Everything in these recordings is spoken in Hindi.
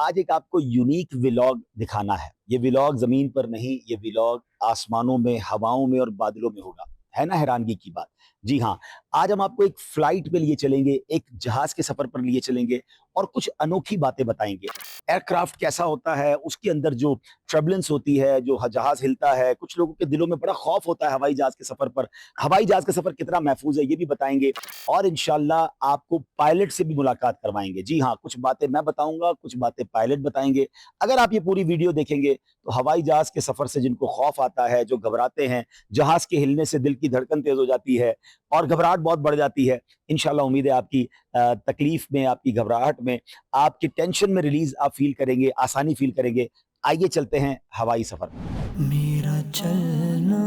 आज एक आपको यूनिक व्लॉग दिखाना है। ये व्लॉग जमीन पर नहीं, ये व्लॉग आसमानों में, हवाओं में और बादलों में होगा। है ना हैरानगी की बात? जी हाँ, आज हम आपको एक फ्लाइट पे लिए चलेंगे, एक जहाज के सफर पर लिए चलेंगे और कुछ अनोखी बातें बताएंगे। एयरक्राफ्ट कैसा होता है, उसके अंदर जो ट्रबलेंस होती है, जो जहाज हिलता है, कुछ लोगों के दिलों में बड़ा खौफ होता है हवाई जहाज के सफर पर। हवाई जहाज का सफर कितना महफूज है ये भी बताएंगे और इंशाल्लाह आपको पायलट से भी मुलाकात करवाएंगे। जी हाँ, कुछ बातें मैं बताऊंगा, कुछ बातें पायलट बताएंगे। अगर आप ये पूरी वीडियो देखेंगे तो हवाई जहाज के सफर से जिनको खौफ आता है, जो घबराते हैं, जहाज के हिलने से दिल की धड़कन तेज हो जाती है और घबराहट बहुत बढ़ जाती है, इंशाल्लाह उम्मीद है आपकी तकलीफ में, आपकी घबराहट में, आपकी टेंशन में रिलीज आप फील करेंगे, आसानी फील करेंगे। आइए चलते हैं हवाई सफर पर। मेरा चलना,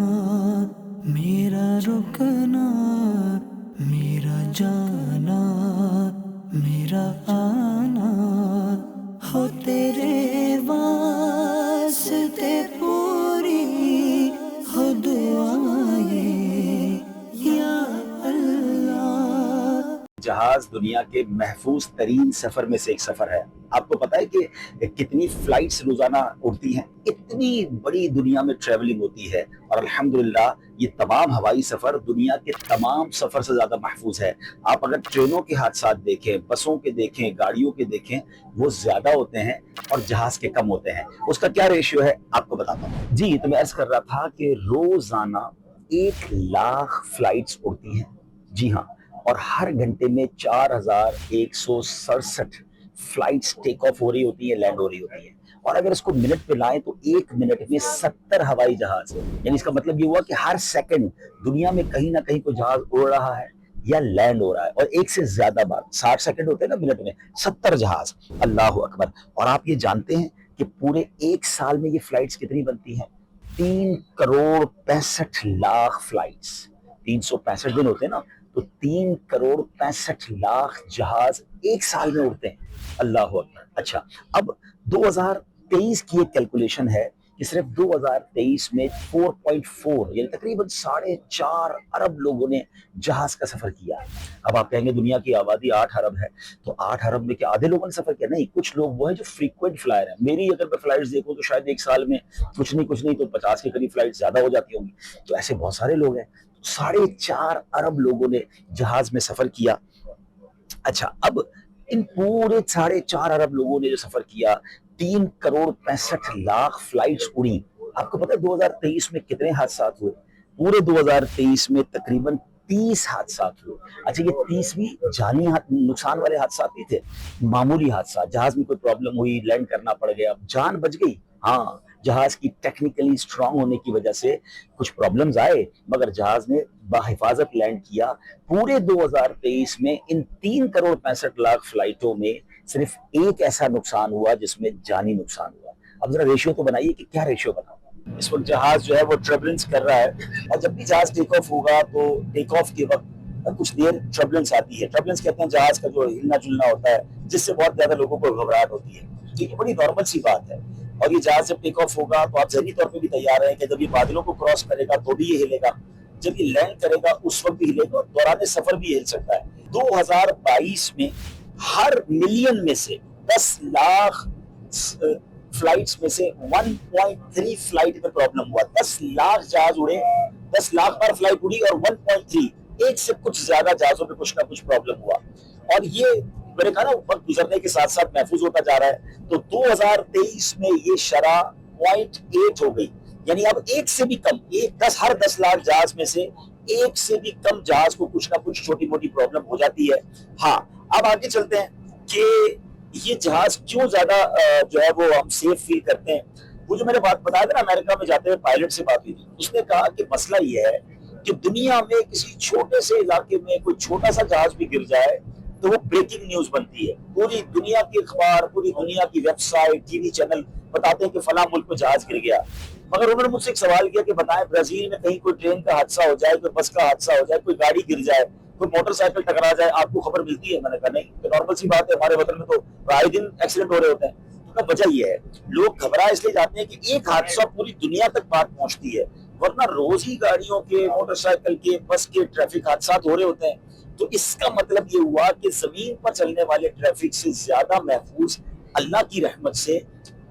मेरा रुकना, मेरा जाना, मेरा आना, हो तेरे वास्ते पूरी हो दुआएं या अल्लाह। जहाज दुनिया के महफूज तरीन सफर में से एक सफर है। आपको पता है कि कितनी फ्लाइट्स रोजाना उड़ती हैं? इतनी बड़ी दुनिया में ट्रेवलिंग होती है और अल्हम्दुलिल्लाह ये तमाम हवाई सफर दुनिया के तमाम सफर से ज्यादा महफूज है। आप अगर ट्रेनों के हादसात देखें, बसों के देखें, गाड़ियों के देखें, वो ज्यादा होते हैं और जहाज के कम होते हैं। उसका क्या रेशियो है आपको बताता हूँ। जी, तो मैं अर्ज कर रहा था कि रोजाना 1 लाख फ्लाइट्स उड़ती हैं। जी हाँ, और हर घंटे में 4167 फ्लाइट्स टेक ऑफ हो रही होती है, लैंड हो रही होती है। और अगर इसको मिनट पे लाएं तो 1 मिनट में 70 हवाई जहाज, यानी इसका मतलब ये हुआ कि हर सेकंड दुनिया में कहीं ना कहीं कोई जहाज उड़ रहा है या लैंड हो रहा है। और एक से ज्यादा बार, 60 सेकंड होते हैं ना मिनट में, 70 जहाज। अल्लाह अकबर। और आप ये जानते हैं कि पूरे एक साल में ये फ्लाइट्स कितनी बनती हैं? 3 करोड़ 65 लाख फ्लाइट्स। 365 दिन होते हैं ना, तो 3 करोड़ 65 लाख जहाज एक साल में उड़ते हैं। अल्लाह अकबर। अच्छा, अब 2023 की एक कैलकुलेशन है कि सिर्फ 2023 में 4.4 यानी तकरीबन 4.5 अरब लोगों ने जहाज का सफर किया। अब आप कहेंगे दुनिया की आबादी 8 अरब है, तो 8 अरब में क्या आधे लोगों ने सफर किया? नहीं, कुछ लोग वो है जो फ्रीक्वेंट फ्लायर है। मेरी अगर मैं फ्लाइट्स देखूं तो शायद एक साल में कुछ नहीं तो 50 के करीब फ्लाइट ज्यादा हो जाती होंगी। तो ऐसे बहुत सारे लोग हैं। 4.5 अरब लोगों ने जहाज में सफर किया। अच्छा, अब इन पूरे 4.5 अरब लोगों ने जो सफर किया, 3 करोड़ 65 लाख फ्लाइट्स उड़ी। आपको पता है 2023 में कितने हादसा हुए? पूरे 2023 में तकरीबन 30 हादसा हुए। अच्छा, ये 30 भी जानी नुकसान वाले हादसा नहीं थे, मामूली हादसा। जहाज में कोई प्रॉब्लम हुई, लैंड करना पड़ गया, जान बच गई। हाँ, जहाज की टेक्निकली स्ट्रांग होने की वजह से कुछ प्रॉब्लम्स आए, मगर जहाज ने बाहिफाजत लैंड किया। पूरे 2023 में इन 3 करोड़ 65 लाख फ्लाइटों में सिर्फ एक ऐसा नुकसान हुआ जिसमें जानी नुकसान हुआ। अब जरा रेशियो तो बनाइए कि क्या रेशियो बना। इस वक्त जहाज जो है वो ट्रबलेंस कर रहा है और जब भी जहाज टेक ऑफ होगा तो टेक ऑफ के वक्त कुछ देर ट्रबलेंस आती है। ट्रबलेंस कहते हैं जहाज का जो हिलना जुलना होता है, जिससे बहुत ज्यादा लोगों को घबराहट होती है। तो ये बड़ी नॉर्मल सी बात है। और ये जहाज जब टेक ऑफ होगा तो आप जहनी तौर पे भी तैयार हैं कि जब ये बादलों को क्रॉस करेगा तो भी ये हिलेगा, जब ये लैंड करेगा उस वक्त भी हिलेगा और दौरान सफर भी हिल सकता है। 2022 में हर मिलियन में से 10 लाख फ्लाइट्स में से 1.3 फ्लाइट में प्रॉब्लम हुआ। 10 लाख जहाज उड़े, 10 लाख बार फ्लाइट उड़ी और 1.3, एक से कुछ ज्यादा जहाजों में कुछ ना कुछ प्रॉब्लम हुआ। और ये मैंने कहा ना, वक्त गुजरने के साथ साथ महफूज होता जा रहा है। तो 2023 में ये शरह 0.8 हो गई, यानी अब एक से भी कम, हर 10 लाख जहाज में से एक से भी कम जहाज को कुछ ना कुछ छोटी मोटी प्रॉब्लम हो जाती है। हाँ, अब आगे चलते हैं कि ये जहाज क्यों ज्यादा जो है वो हम सेफ फील करते हैं। वो जो मैंने बात बताया था ना, अमेरिका में जाते हुए पायलट से बात हुई थी, उसने कहा कि मसला ये है कि दुनिया में किसी छोटे से इलाके में कोई छोटा सा जहाज भी गिर जाए तो वो ब्रेकिंग न्यूज बनती है। पूरी दुनिया की अखबार, पूरी दुनिया की वेबसाइट, टीवी चैनल बताते हैं कि फला मुल्क में जहाज गिर गया। मगर उन्होंने मुझसे एक सवाल किया कि बताएं, ब्राजील में कहीं कोई ट्रेन का हादसा हो जाए, कोई बस का हादसा हो जाए, कोई गाड़ी गिर जाए, कोई मोटरसाइकिल टकरा जाए, आपको खबर मिलती है? मैंने कहा नहीं, तो नॉर्मल सी बात है, हमारे वतन में तो आए दिन एक्सीडेंट हो रहे होते हैं। तो वजह यह है, लोग घबरा इसलिए जाते हैं कि एक हादसा पूरी दुनिया तक बात पहुंचती है, वरना रोज ही गाड़ियों के, मोटरसाइकिल के, बस के ट्रैफिक हादसा हो रहे होते हैं। तो इसका मतलब ये हुआ कि जमीन पर चलने वाले ट्रैफिक से ज्यादा महफूज अल्लाह की रहमत से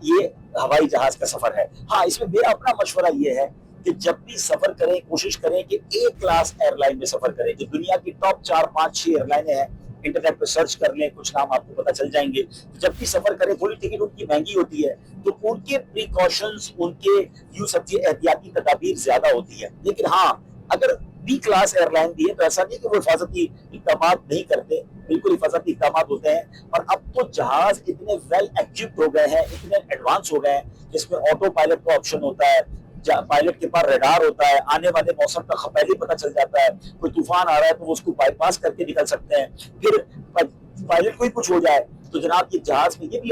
ये हवाई जहाज का सफर है। हाँ, इसमें मेरा अपना मशवरा ये है कि जब भी सफर करें कोशिश करें कि ए क्लास एयरलाइन में सफर करें। जो दुनिया की टॉप 4-5-6 एयरलाइनें हैं, इंटरनेट पे सर्च कर लें, कुछ नाम आपको पता चल जाएंगे। तो जब भी सफर करें, थोड़ी टिकट उनकी महंगी होती है, तो उनके प्रिकॉशंस, उनके यूं समझिए एहतियाती तदाबीर ज्यादा होती है। लेकिन हाँ, अगर बी क्लास एयरलाइन भी है तो ऐसा नहीं कि वो हिफाजती इकदाम नहीं करते, बिल्कुल हिफाजती इकदाम होते हैं। और अब तो जहाज इतने वेल एक्विप्ड हो गए हैं, इतने एडवांस हो गए हैं, जिसमें ऑटो पायलट का ऑप्शन होता है, पायलट के पास रडार होता है, आने वाले मौसम का पहले पता चल जाता है, कोई तूफान आ रहा है तो वो उसको बाईपास करके निकल सकते हैं। फिर पायलट को ही कुछ हो जाए तो जनाब ये जहाज में ये भी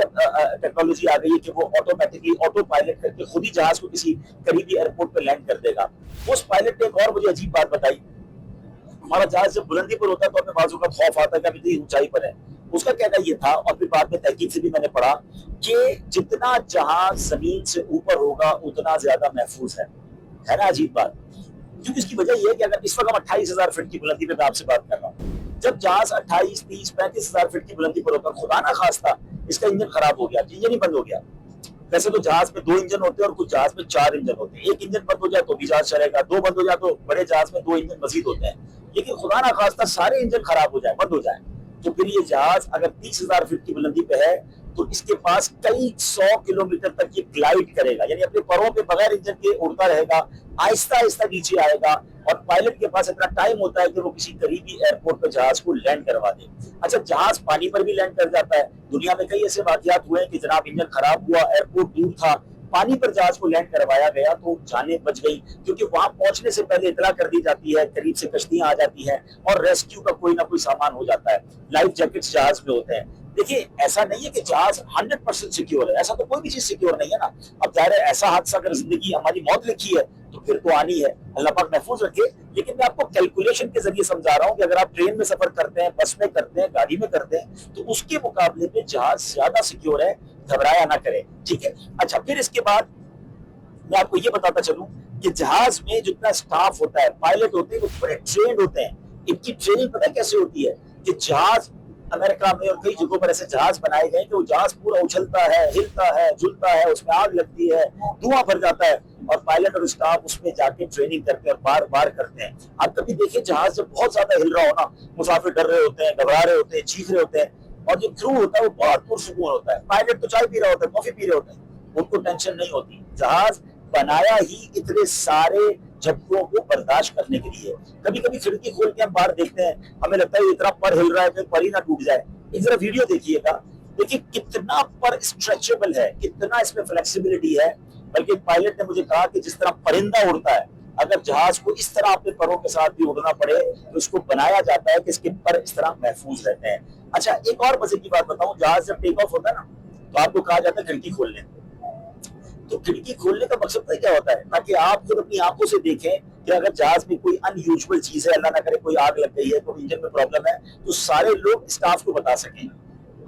टेक्नोलॉजी आ गई है कि वो ऑटोमेटिकली ऑटो पायलट करके खुद ही जहाज को किसी करीबी एयरपोर्ट पे लैंड कर देगा। उस पायलट ने एक और मुझे अजीब बात बताई। हमारा जहाज जब बुलंदी पर होता है तो हमें बाजू का खौफ आता है कि अभी ऊंचाई पर है। उसका कहना ये था, और फिर बाद में तहकीक से भी मैंने पढ़ा, कि जितना जहाज जमीन से ऊपर होगा उतना ज्यादा महफूज है ना अजीब बात। क्योंकि इसकी वजह यह है कि अगर इस वक्त हम 28,000 फीट की बुलंदी पे मैं आपसे बात कर रहा हूँ, जब जहाज 28, 30, 35,000 फीट की बुलंदी पर होता, खुदा ना खास्ता इसका इंजन खराब हो गया, इंजन ही बंद हो गया। वैसे तो जहाज में 2 इंजन होते हैं और कुछ जहाज में 4 इंजन होते हैं। एक इंजन बंद हो जाए तो भी जहाज चलेगा, 2 बंद हो जाए तो बड़े जहाज में 2 इंजन मजीद होते हैं। लेकिन खुदा ना खास्ता सारे इंजन खराब हो जाए, बंद हो जाए, तो फिर ये जहाज अगर 30,000 फीट की बुलंदी पे है तो इसके पास कई 100 किलोमीटर तक ये ग्लाइड करेगा, यानी अपने पैरों पे बगैर इंजन के उड़ता रहेगा, आहिस्ता आहिस्ता नीचे आएगा। और पायलट के पास इतना टाइम होता है कि वो किसी करीबी एयरपोर्ट पे जहाज को लैंड करवा दे। अच्छा, जहाज पानी पर भी लैंड कर जाता है। दुनिया में कई ऐसे वाकयात हुए हैं कि जनाब इंजन खराब हुआ, एयरपोर्ट दूर था, पानी पर जहाज को लैंड करवाया गया तो जाने बच गई, क्योंकि वहां पहुंचने से पहले इतला कर दी जाती है, करीब से कश्तियां आ जाती हैं और रेस्क्यू का कोई ना कोई सामान हो जाता है। लाइफ जैकेट्स जहाज में होते हैं। देखिए, ऐसा नहीं है कि जहाज 100% सिक्योर है, ऐसा तो कोई भी चीज सिक्योर नहीं है ना। अब जाहिर है ऐसा हादसा अगर जिंदगी हमारी मौत लिखी है तो फिर तो आनी है, अल्लाह पाक महफूज रखे। लेकिन मैं आपको कैलकुलेशन के जरिए समझा रहा हूं कि अगर आप ट्रेन में सफर करते हैं, बस में करते हैं, गाड़ी में करते हैं, तो उसके मुकाबले में जहाज ज्यादा सिक्योर है, घबराया ना करें, ठीक है। अच्छा, फिर इसके बाद मैं आपको ये बताता चलूं कि जहाज में जितना स्टाफ होता है, पायलट होते हैं, वो बड़े ट्रेंड होते हैं। इनकी ट्रेनिंग पता है कैसे होती है कि जहाज अमेरिका में और कई जगहों पर ऐसे जहाज बनाए गए कि वो जहाज पूरा उछलता है, हिलता है, झुलता है, उसमें आग लगती है, धुआं भर जाता है, और पायलट और स्टाफ उसमें जाके ट्रेनिंग करते हैं और बार बार करते हैं। आप कभी देखिए जहाज जब बहुत ज्यादा हिल रहा हो ना, मुसाफिर डर रहे होते हैं, घबरा रहे होते हैं, चीख रहे होते हैं, और जो क्रू होता है वो बहुत पुरसुकून होता है। पायलट तो चाय पी रहा होता है, कॉफी पी रहे होते हैं, उनको टेंशन नहीं होती। जहाज बनाया ही इतने सारे झटकों को बर्दाश्त करने के लिए। कभी कभी खिड़की खोल के हम बाहर देखते हैं, हमें लगता है इतना पर हिल रहा है कि पर ही ना टूट जाए। एक जरा वीडियो देखिएगा, देखिए कितना पर स्ट्रेचेबल है, कितना इसमें फ्लेक्सिबिलिटी है। बल्कि पायलट ने मुझे कहा कि जिस तरह परिंदा उड़ता है, अगर जहाज को इस तरह अपने परों के साथ भी उड़ना पड़े तो इसको बनाया जाता है कि इसके पर इस तरह महफूज रहते हैं। अच्छा, एक और मजे की बात बताऊं, जहाज जब टेक ऑफ होता है ना तो आपको कहा जाता है खिड़की खोल लें। तो खिड़की खोलने का मकसद पता क्या होता है, ताकि आप खुद अपनी आंखों से देखें कि अगर जहाज में कोई अनयूजुअल चीज है, अल्लाह ना करे कोई आग लग गई है, कोई इंजन में प्रॉब्लम है, तो सारे लोग स्टाफ को बता सकें,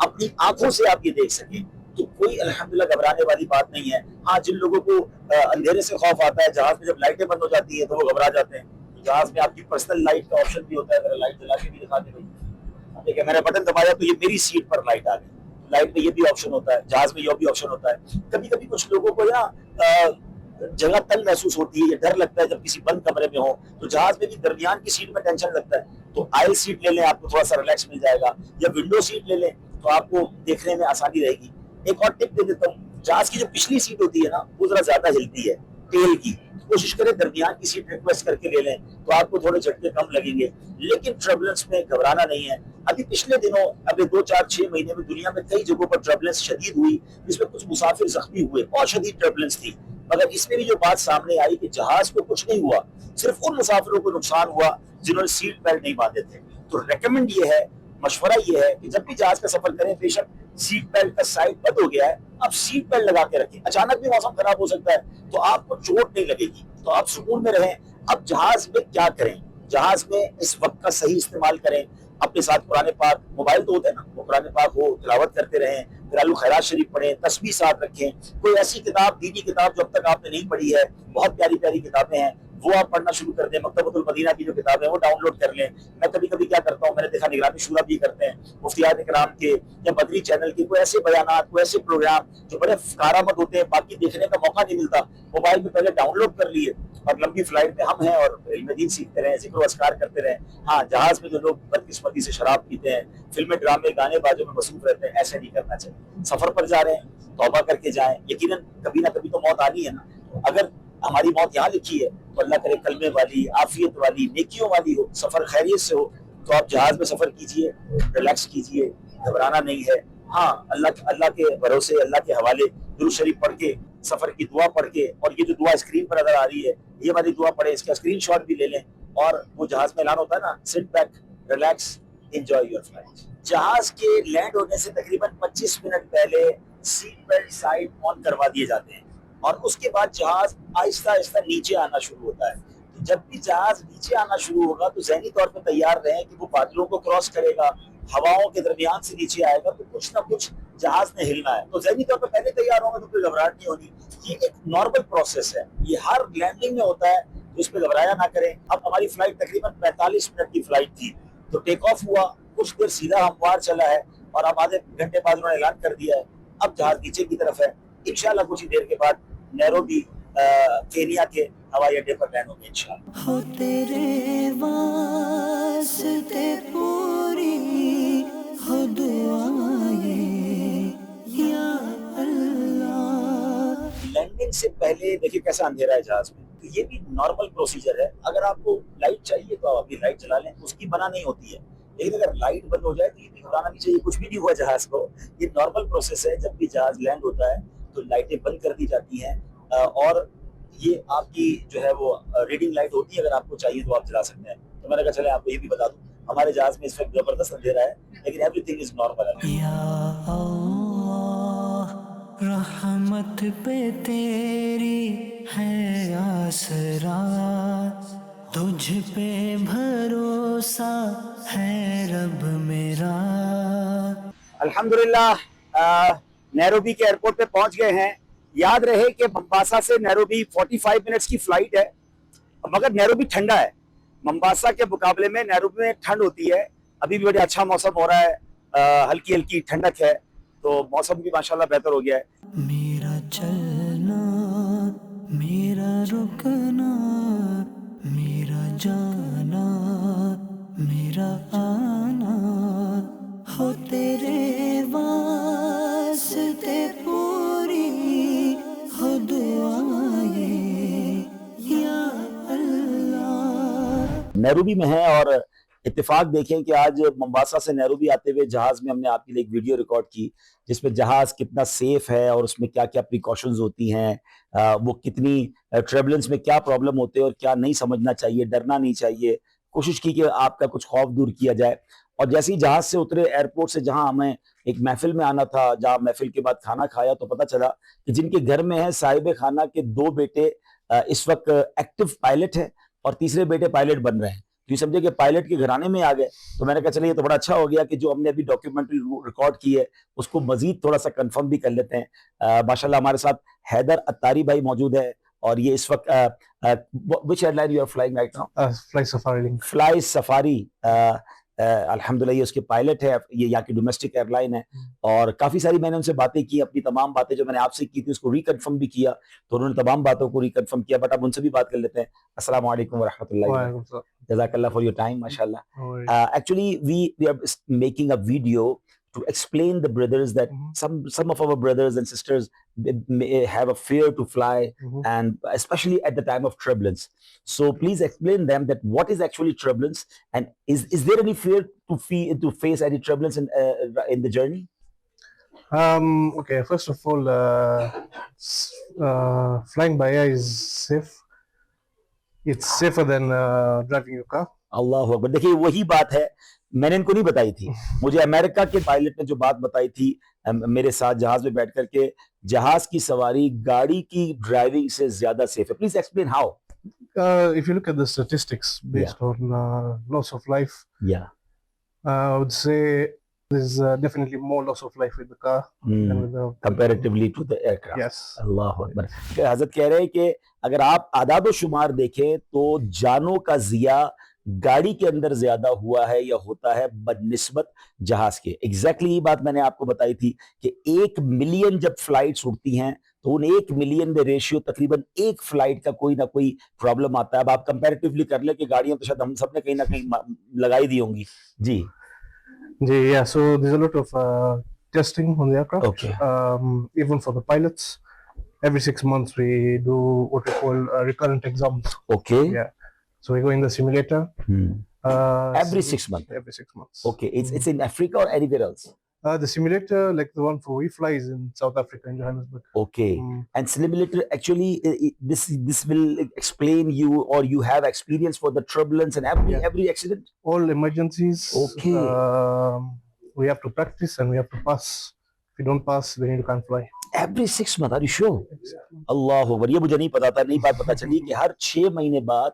अपनी आंखों से आप ये देख सकें। तो कोई अल्हम्दुलिल्लाह घबराने वाली बात नहीं है। हाँ, जिन लोगों को अंधेरे से खौफ आता है, जहाज में जब लाइटें बंद हो जाती है तो वो घबरा जाते हैं। तो जहाज में आपकी पर्सनल लाइट का ऑप्शन भी होता है, अगर लाइट जला के भी दिखा दे भाई, देखिए मैंने बटन दबाया तो ये मेरी सीट पर लाइट आ गई। लाइट में ये भी ऑप्शन होता है, जहाज में ये भी ऑप्शन होता है। कभी कभी कुछ लोगों को ना जगह तंग महसूस होती है, डर लगता है जब किसी बंद कमरे में हो, तो जहाज में भी दरमियान की सीट में टेंशन लगता है, तो आयल सीट ले लें, आपको थोड़ा सा रिलैक्स मिल जाएगा, या विंडो सीट ले लें तो आपको देखने में आसानी रहेगी। एक और टिप दे देता हूँ, जहाज की जो पिछली सीट होती है ना वो जरा ज्यादा हिलती है टेल की, कोशिश करें दरमियान की सीट रिक्वेस्ट करके ले लें तो आपको थोड़े झटके कम लगेंगे। लेकिन ट्रबुलेंस में घबराना नहीं है। अभी पिछले दिनों, अभी 2, 4, 6 महीने में दुनिया में कई जगहों पर ट्रबुलेंस शदीद हुई, जिसमें कुछ मुसाफिर जख्मी हुए, बहुत शदीद ट्रबुलेंस थी। मगर इसमें भी जो बात सामने आई कि जहाज को कुछ नहीं हुआ, सिर्फ उन मुसाफिरों को नुकसान हुआ जिन्होंने सीट बेल्ट नहीं बांधे थे। तो रेकमेंड ये है, मशवरा ये है कि जब भी जहाज का सफर करें, बेशक सीट बेल्ट का साइड बंद हो गया है, आप सीट बेल्ट लगा के रखें। अचानक भी मौसम खराब हो सकता है तो आपको चोट नहीं लगेगी, तो आप सुकून में रहें। अब जहाज में क्या करें, जहाज में इस वक्त का सही इस्तेमाल करें। अपने साथ कुरान पाक, मोबाइल तो होता है ना, वो कुरान पाक हो, तिलावत करते रहें, घरेलू खैरात शरीफ पढ़ें, तस्बीह साथ रखें। कोई ऐसी किताब, दीनी किताब जो अब तक आपने नहीं पढ़ी है, बहुत प्यारी प्यारी किताबें हैं, वो आप पढ़ना शुरू कर दें। मकतबतुल मदीना की जो किताब है वो डाउनलोड कर लें। मैं कभी कभी क्या करता हूँ, मैंने देखा निगरानी शूरा भी करते हैं, मुफ्तियात इकराम के या बदरी चैनल के कोई ऐसे बयानात, कोई ऐसे प्रोग्राम जो बड़े कारामद होते हैं, बाकी देखने का मौका नहीं मिलता, मोबाइल में पहले डाउनलोड कर लिए और लंबी फ्लाइट में हम हैं और इल्म दीन सीखते रहे, जिक्र अस्कार करते रहे। हाँ, जहाज में जो लोग बदकिस्मती से शराब पीते हैं, फिल्में ड्रामे गाने बाजों में मसरूफ रहते हैं, ऐसे नहीं करना चाहिए। सफर पर जा रहे हैं, तौबा करके जाएं, यकीनन कभी ना कभी तो मौत आनी है ना। अगर हमारी मौत यहाँ लिखी है तो अल्लाह करे कलमे वाली, आफियत वाली, नेकियों वाली हो, सफर खैरियत से हो, तो आप जहाज में सफर कीजिए, रिलैक्स कीजिए, घबराना नहीं है। हाँ, अल्लाह के भरोसे, अल्लाह के हवाले दुरूद शरीफ पढ़ के, सफर की दुआ पढ़ के, और ये जो दुआ स्क्रीन पर नजर आ रही है, ये वाली दुआ पढ़े, इसका स्क्रीनशॉट भी ले लें। और वो जहाज में ऐलान होता है ना, sit back, relax, enjoy your flight. जहाज के लैंड होने से तकरीबन 25 मिनट पहले सीट बेल्ट साइड ऑन करवा दिए जाते हैं और उसके बाद जहाज आहिस्ता आहिस्ता नीचे आना शुरू होता है। तो जब भी जहाज नीचे आना शुरू होगा तो ज़हनी तौर पर तैयार रहें कि वो बादलों को क्रॉस करेगा, हवाओं के दरमियान से नीचे आएगा, तो कुछ ना कुछ जहाज ने हिलना है। तो ज़हनी तौर पर पहले तैयार होंगे तो कोई घबराहट नहीं होगी। ये एक नॉर्मल प्रोसेस है, ये हर लैंडिंग में होता है, तो इस पर घबराया ना करें। अब हमारी फ्लाइट तकरीबन 45 मिनट की फ्लाइट थी, तो टेक ऑफ हुआ, कुछ देर सीधा हमवार चला है और अब आधे घंटे बाद उन्होंने ऐलान कर दिया है अब जहाज नीचे की तरफ है। इंशाल्लाह कुछ ही देर के बाद नैरोबी केनिया के हवाई अड्डे पर लैंड होंगे इंशाल्लाह। हो तेरे वास्ते पूरी हो दुआएं या अल्लाह। लैंडिंग से पहले देखिए कैसा अंधेरा है जहाज में, तो ये भी नॉर्मल प्रोसीजर है। अगर आपको लाइट चाहिए तो आप अपनी लाइट चला लें, उसकी मना नहीं होती है, लेकिन अगर लाइट बंद हो जाए तो ये भी घबराना नहीं चाहिए, कुछ भी नहीं हुआ जहाज को। ये नॉर्मल प्रोसेस है, जब भी जहाज लैंड होता है तो लाइटें बंद कर दी जाती हैं और ये आपकी जो है वो रीडिंग लाइट होती है, अगर आपको चाहिए तो आप जला सकते हैं। तो मैंने कहा चले आपको ये भी बता दूं, हमारे जहाज में इस वक्त जबरदस्त अंधेरा है, लेकिन एवरीथिंग इज नॉर्मल। या अल्लाह, रहमत पे तेरी है आसरा, तुझ पे भरोसा है रब मेरा। अल्हम्दुलिल्लाह नैरोबी के एयरपोर्ट पे पहुंच गए हैं। याद रहे कि मंबासा से नैरोबी 45 मिनट्स की फ्लाइट है, मगर नैरोबी ठंडा है। मंबासा के मुकाबले में नैरोबी में ठंड होती है। अभी भी बड़ा अच्छा मौसम हो रहा है, हल्की हल्की ठंडक है, तो मौसम भी माशाल्लाह बेहतर हो गया है। मेरा चलना, मेरा रुकना, मेरा जाना, मेरा आना, हो तेरे वास्ते पूरी हो दुआएं या अल्लाह। नैरोबी में है और इत्तेफाक देखें कि आज मंबासा से नैरोबी आते हुए जहाज में हमने आपके लिए एक वीडियो रिकॉर्ड की जिसमें जहाज कितना सेफ है और उसमें क्या क्या प्रिकॉशंस होती हैं, वो कितनी ट्रेवलेंस में क्या प्रॉब्लम होते हैं और क्या नहीं समझना चाहिए, डरना नहीं चाहिए। कोशिश की कि आपका कुछ खौफ दूर किया जाए। और जैसे ही जहाज से उतरे एयरपोर्ट से, जहां हमें एक महफिल में आना था, जहां महफिल के बाद खाना खाया, तो पता चला कि जिनके घर में है साहिब खाना के 2 बेटे इस वक्त एक्टिव पायलट है और तीसरे बेटे पायलट बन रहे हैं। तो ये समझे कि पायलट के घराने में आ गए। तो मैंने कहा चलिए ये तो बड़ा अच्छा हो गया कि जो हमने अभी डॉक्यूमेंट्री रिकॉर्ड की है उसको मजीद थोड़ा सा कंफर्म भी कर लेते हैं। माशाल्लाह हमारे साथ हैदर अत्तारी भाई मौजूद है और ये इस वक्त which airline you are flying right now? Fly safari link. Fly safari अल्हम्दुलिल्लाह ये उसके पायलट है, ये यहाँ की डोमेस्टिक एयरलाइन है। और काफी सारी मैंने उनसे बातें की, अपनी तमाम बातें जो मैंने आपसे की थी उसको रिकन्फर्म भी किया, तो उन्होंने तमाम बातों को रिकन्फर्म किया। बट अब उनसे भी बात कर लेते हैं। अस्सलाम वालेकुम व रहमतुल्लाहि, जज़ाकल्लाह फॉर योर टाइम, माशाल्लाह। Actually we are making a video to explain the brothers that some of our brothers and sisters may have a fear to fly, and especially at the time of turbulence. So please explain them that what is actually turbulence, and is there any fear to face any turbulence in the journey? Okay, first of all, flying by air is safe. It's safer than driving your car. अल्लाह अकबर। देखिए वही बात है, मैंने इनको नहीं बताई थी, मुझे अमेरिका के पायलट ने जो बात बताई थी मेरे साथ जहाज में बैठ करके, जहाज की सवारी गाड़ी की ड्राइविंग से ज्यादा सेफ है। Please explain how. If you look at the statistics based on loss of life, Yeah. I would say There's definitely more loss of life with the car than with the. Comparatively to the aircraft. Yes. अल्लाह अकबर। कि हजरत कह रहे हैं कि अगर आप आदाद शुमार देखें तो जानों का जिया गाड़ी के अंदर ज्यादा हुआ है या होता है बदनिस्बत जहाज के। एग्जैक्टली ये बात मैंने आपको बताई थी कि 1 मिलियन जब फ्लाइट्स उड़ती हैं तो उन 1 मिलियन में रेशियो तकरीबन एक फ्लाइट का कोई ना कोई प्रॉब्लम आता है। अब आप कंपैरेटिवली कर ले कि गाड़ियां तो शायद हम सब ने कहीं ना कहीं लगाई दी होंगी जी। Yeah, so there's a lot of testing on the aircraft. Okay. Even for the pilots, every 6 months we do what we call recurrent exams. Okay. Yeah. So we go in the simulator. Every 6 months। Every 6 months. Okay, it's in Africa or anywhere else? The simulator, like the one for we fly, is in South Africa, in Johannesburg. Okay. And simulator actually this will explain you, or you have experience for the turbulence and every accident. All emergencies. Okay. We have to practice and we have to pass. If you don't pass, then you can't fly. Every 6 months, are you sure? अल्लाह अकबर, ये मुझे नहीं पता था। नई बात पता चली कि हर 6 महीने बाद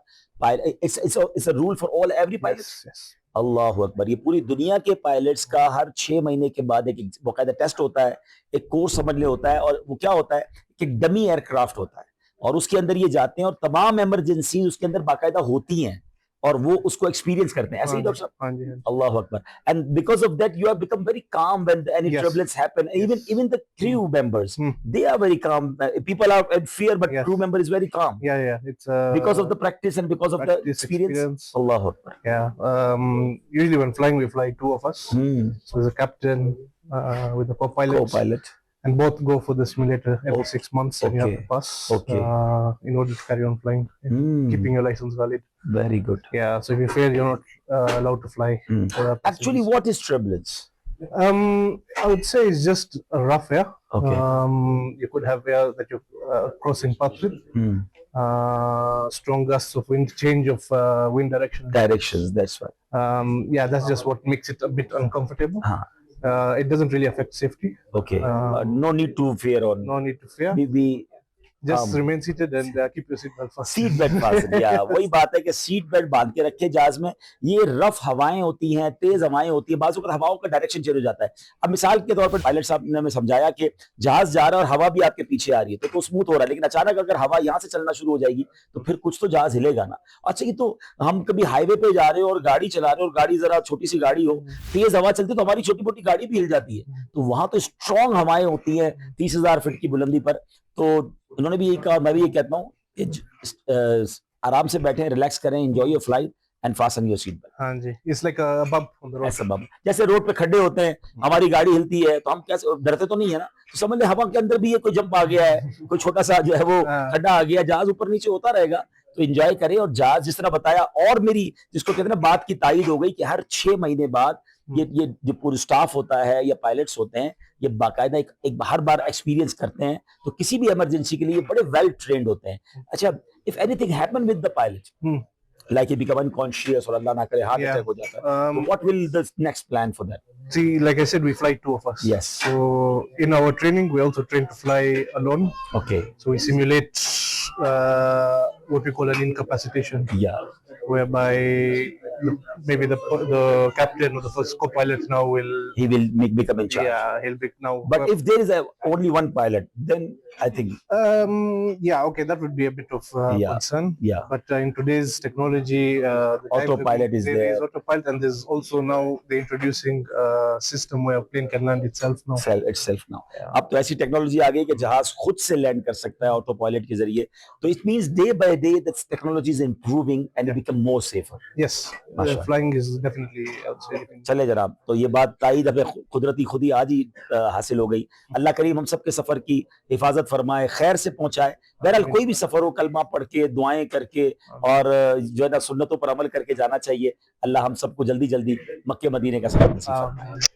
it's a rule for all every pilot. Yes. अल्लाह अकबर, ये पूरी दुनिया के पायलट्स का हर 6 महीने के बाद एक बाकायदा टेस्ट होता है, एक कोर्स समझ ले होता है। और वो क्या होता है कि डमी एयरक्राफ्ट होता है और उसके अंदर ये जाते हैं और तमाम इमरजेंसी उसके अंदर बाकायदा होती हैं और वो उसको एक्सपीरियंस करते हैं। ऐसे ही डॉक्टर साहब? हाँ जी। Allah Akbar. And because of that you have become very calm when any Yes. turbulence happen. Even the crew members, Hmm. they are very calm. People are in fear, but Yes. crew member is very calm Yeah. It's because of the practice and because of the practice, experience. Allah Akbar. Yeah. Usually when flying, we fly 2 of us. So there's a captain with the co-pilot. Co-pilot. And both go for the simulator every Okay. 6 months, and you have Okay. to pass Okay. in order to carry on flying, keeping your license valid. Very good. Yeah, so if you fail, you're not allowed to fly. Actually, what is turbulence? I would say it's just a rough air. Okay. You could have air that you're crossing path with. Strong gusts of wind, change of wind direction. Directions. That's why. Yeah, that's just what makes it a bit uncomfortable. Huh. It doesn't really affect safety. Okay. No need to fear on. No need to fear. We Just remain seated and keep your seatbelt fastened. Seat belt fast. या वही बात है कि सीट बेल्ट बांध के रखे जहाज में। ये रफ हवाएं होती हैं, तेज हवाएं होती हैं, बाजू का हवाओं का डायरेक्शन चेंज हो जाता है। अब मिसाल के तौर पर पायलट साहब ने हमें समझाया कि जहाज जा रहा है और हवा भी आपके पीछे आ रही है तो स्मूथ हो रहा है, लेकिन अचानक अगर हवा यहाँ से चलना शुरू हो जाएगी तो फिर कुछ तो जहाज हिलेगा ना। अच्छा, ये तो हम कभी हाईवे पे जा रहे हो और गाड़ी चला रहे हो और गाड़ी जरा छोटी सी गाड़ी हो, तेज हवा चलती है तो हमारी छोटी मोटी गाड़ी भी हिल जाती है। तो वहां तो स्ट्रॉन्ग हवाएं होती हैं 30,000 फीट की बुलंदी पर। तो उन्होंने भी यही कहा, मैं भी ये कहता हूँ कि आराम से बैठे, रिलैक्स करें, enjoy your flight and fasten your seat belt. हाँ जी, it's like a bump on the road. ऐसा बम, जैसे रोड पे खड्डे होते हैं, हमारी गाड़ी हिलती है तो हम कैसे डरते तो नहीं है ना, तो समझ ले हवा के अंदर भी ये कोई जंप आ गया है, कोई छोटा सा जो है वो खड्डा आ गया, जहाज ऊपर नीचे होता रहेगा। तो एंजॉय करें। और जहाज जिस तरह बताया, और मेरी जिसको कहते हैं ना बात की तायीद हो गई कि हर 6 महीने बाद ये जो पूरा स्टाफ होता है या पायलट्स होते हैं, ये बाकायदा एक हर बार एक्सपीरियंस करते हैं, तो किसी भी इमरजेंसी के लिए बड़े वेल ट्रेंड होते हैं। अच्छा, if anything happen with the pilot, like he become unconscious or Allah na kare heart attack ho jata hai, so what will the next plan for that? See, like I said, we fly 2 of us. Yes. So in our training, we also train to fly alone. Okay. So we simulate what we call an incapacitation, Yeah. whereby maybe the captain or the first co-pilot now will He will become in charge. he'll be now. But if there is only one pilot, then I think Okay, that would be a bit of Yeah. concern. Yeah. But in today's technology, the Autopilot is there there. is autopilot, and there's also now they're introducing a system where a plane can land itself now. itself now. अब तो ऐसी टेक्नोलॉजी आ गई कि जहाज खुद से लैंड कर सकता है ऑटो पायलट के जरिए। तो it means day by day that technology is improving and become more safer. Yes, Mashallah. flying is definitely, I would say, getting- चले जनाब, तो ये बात तायीद हमें कुदरती खुद ही आज ही हासिल हो गई। अल्लाह करीम हम सबके सफर की हिफाजत फरमाए, खैर से पहुंचाए। बहरहाल कोई भी सफर हो, कलमा पढ़ के, दुआएं करके और जो है ना सुन्नतों पर अमल करके जाना चाहिए। अल्लाह हम सबको जल्दी जल्दी मक्के मदीने का सफर नसीब फरमाए।